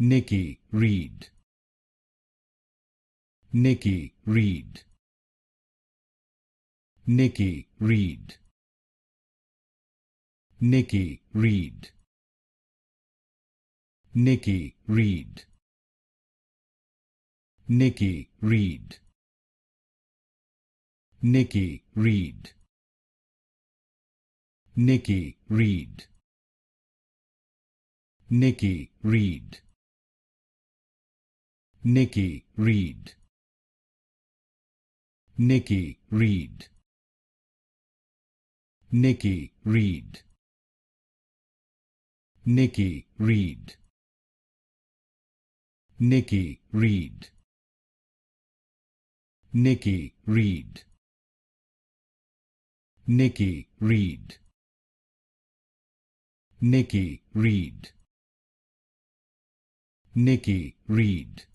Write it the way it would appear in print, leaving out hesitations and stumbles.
Nikki Reed. Nikki Reed. Nikki Reed. Nikki Reed. Nikki Reed. Nikki Reed. Nikki Reed. Nikki Reed. Nikki Reed. Nikki Reed. Nikki Reed. Nikki Reed. Nikki Reed. Nikki Reed. Nikki Reed. Nikki Reed. Nikki Reed. Nikki Reed.